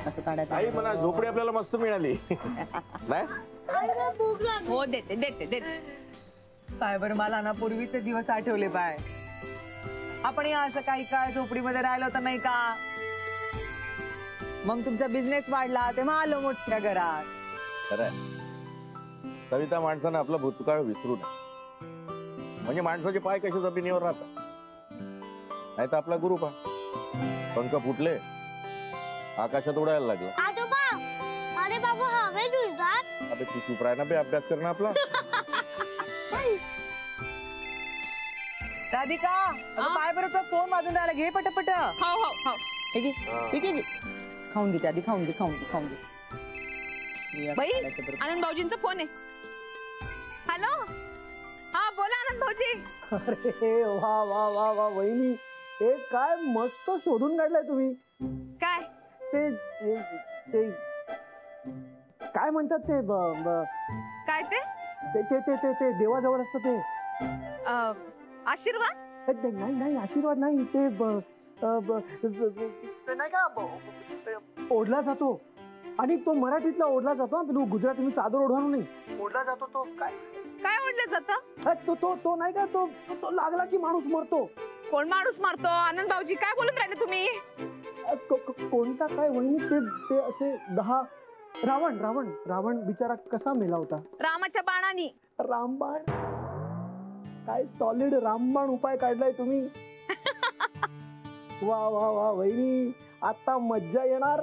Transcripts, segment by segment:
असं काढायचं. आई मला झोपडी आपल्याला मस्त मिळाली. नाही हो देते देते देते. काय बरं मला ना पूर्वीचे दिवस आठवले बाय. आपण असं काही काय झोपडीमध्ये राहिलो होतं नाही का. मग तुमचा बिझनेस वाढला तेव्हा आलो मोठ्या घरात. खरंय कविता, माणसानं आपला भूतकाळ विसरू नये. म्हणजे माणसाचे पाय कसे जमिनीवर राहतात. नाही तर आपला गुरु पा पंख फुटले आकाशात उडायला लागला. अरे बाबा हवेत उडतात. अबे तू चुप राह ना बे, अभ्यास कर ना आपला. राधिका पाय बरं तो फोन वाजून राहिला, घे पटपट. हो हो हो ठीक आहे खाऊन घे आधी, खाऊन घे. बाई आनंद भाऊजींचा फोन आहे. हॅलो हा बोला आनंद भाऊजी. अरे वा वा वा वा वहिनी, हे काय मस्त शोधून काढलाय तुम्ही. काय ते ते काय म्हणतात ते काय ते ते ते ते ते ते देवाजवळ असतं ते. आशीर्वाद नाही नाही आशीर्वाद नाही, ते ते नाही का ओढला जातो. आणि तो मराठीतला ओढला जातो, गुजराती मी चादर ओढवणार नाही, ओढला जातो तो. काय काय ओढलं जातं? तो तो तो नाही का तो तो लागला की माणूस मरतो. कोण माणूस मारतो? आनंद भाऊजी काय बोलत राहिले तुम्ही? कोणता काय वहिनी, ते ते असे 10 रावण रावण रावण बिचारा कसा मेला होता? रामाच्या बाणानी. रामबाण? काय सॉलिड रामबाण उपाय काढलाय तुम्ही. वा वा वा वहिनी, आता मज्जा येणार.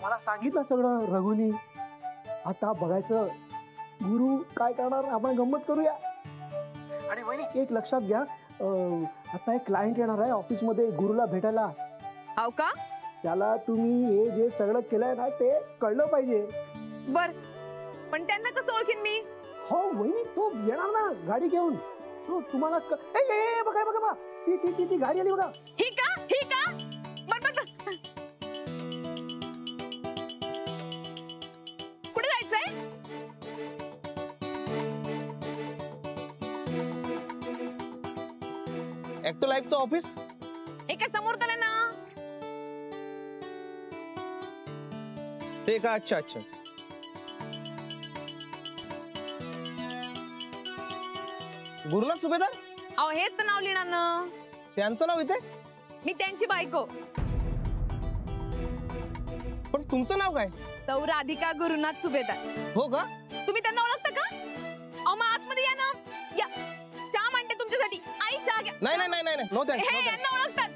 मला सांगितलं सगळं रघुनी. आता बघायचं गुरु काय करणार, आपण गंमत करूया. आणि वहिनी एक लक्षात घ्या, आता एक क्लायंट येणार आहे ऑफिस मध्ये गुरुला भेटायला. हो का? त्याला तुम्ही हे जे सगळं केलंय ना ते कळलं पाहिजे. बर पण त्यांना कसं ओळखीन मी? हो वहिनी, तो येणार ना गाडी घेऊन. तो तुम्हाला बघा बघा बघा, ती गाडी आली बघा. ही का बर बर कुठे जायचंय? ऍक्टो लाईफचं ऑफिस एका समोर तर ना. ते का? अच्छा अच्छा. गुरुला सुभेदार? अहो हेच तर नाव लिहिणार ना. त्यांचं नाव इथे? मी त्यांची बायको. पण तुमचं नाव काय? सौ राधिका गुरुनाथ सुभेदार. हो का? तुम्ही त्यांना ओळखता का? अहो मग आतमध्ये या ना. या चहा मांडते तुमच्यासाठी. आई चहा घ्या. नाही नाही नाही नाही, नो थँक्स. हे यांना ओळखतात.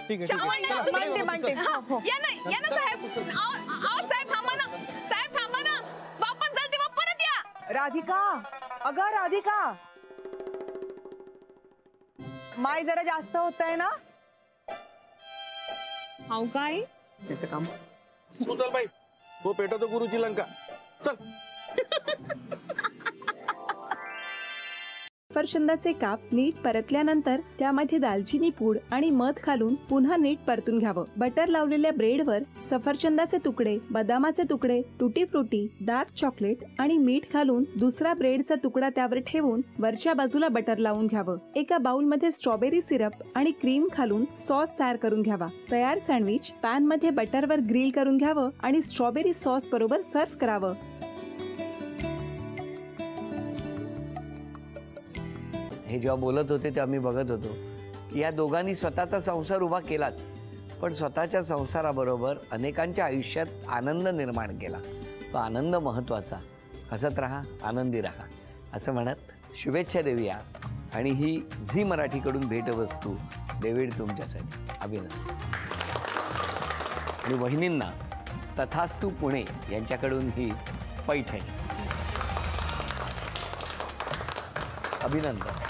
ठीक आहे चहा मांडते चला, तुम्ही. या ना साहेब. अहो साहेब थांबा ना. साहेब थांबा ना. वापस जाल तेव्हा परत या. राधिका, अगं राधिका, माय जरा जास्त होत आहे ना. हाव काय? काम तू चल बाई, तो पेटवतो गुरुची लंका. चल. सफरचंदाचे काप नीट परतल्यानंतर त्यामध्ये दालचिनी पूड आणि मध घालून पुन्हा नीट परतून घ्यावं. बटर लावलेल्या ब्रेडवर सफरचंदाचे तुकडे, बदामाचे तुकडे, टुटी फ्रुटी, डार्क चॉकलेट आणि मीठ घालून दुसरा ब्रेडचा तुकडा त्यावर ठेवून वरच्या बाजूला बटर लावून घ्यावं. एका बाउलमध्ये स्ट्रॉबेरी सिरप आणि क्रीम घालून सॉस तयार करून घ्यावा. तयार सँडविच पॅन मध्ये बटरवर ग्रिल करून घ्यावं आणि स्ट्रॉबेरी सॉस बरोबर सर्व्ह करावं. हे जेव्हा बोलत होते तेव्हा मी बघत होतो की या दोघांनी स्वतःचा संसार उभा केलाच, पण स्वतःच्या संसाराबरोबर अनेकांच्या आयुष्यात आनंद निर्माण केला. तो आनंद महत्त्वाचा. हसत राहा, आनंदी राहा असं म्हणत शुभेच्छा देऊया. आणि ही झी मराठीकडून भेटवस्तू डेव्हिड तुमच्यासाठी. अभिनंदन. आणि वहिनींना तथास्तू पुणे यांच्याकडून ही पैठणी. अभिनंदन.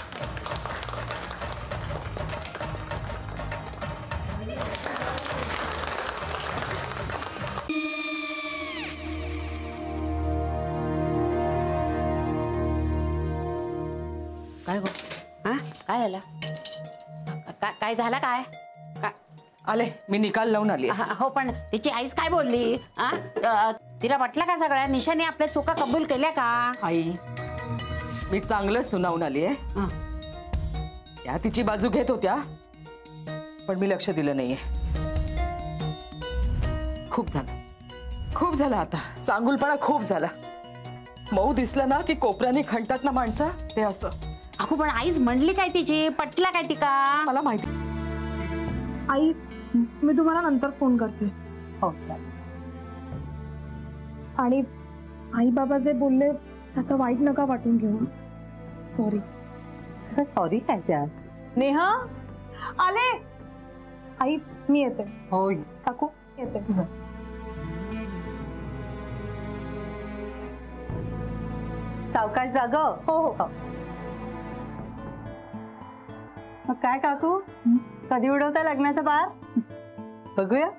काय काय झालं? काय झालं? काय आले, मी निकाल लावून आली. हो पण तिची आईच काय बोलली? तिला वाटलं का सगळ्या निशाने आपल्या चुका कबूल केल्या का? आई मी चांगलं सुनावून आली आहे. त्या तिची बाजू घेत होत्या पण मी लक्ष दिलं नाहीये. खूप झालं आता. चांगुलपणा खूप झाला. मऊ दिसलं ना की कोपऱ्याने खणतात ना माणसं, ते असं. अहो पण आईच म्हणली काय तिची, पटला काय तिका? मला माहिती. आई मी तुम्हाला नंतर फोन करते. हो आणि आई बाबा जे बोलले त्याचं वाईट नका वाटून घेऊ. सॉरी. सॉरी काय त्यात? नेहा आले. आई मी येते. होय काकू येते. सावकाश जाग. हो हो. मग काय काकू, कधी उडवता लग्नाचा बार? बघूया.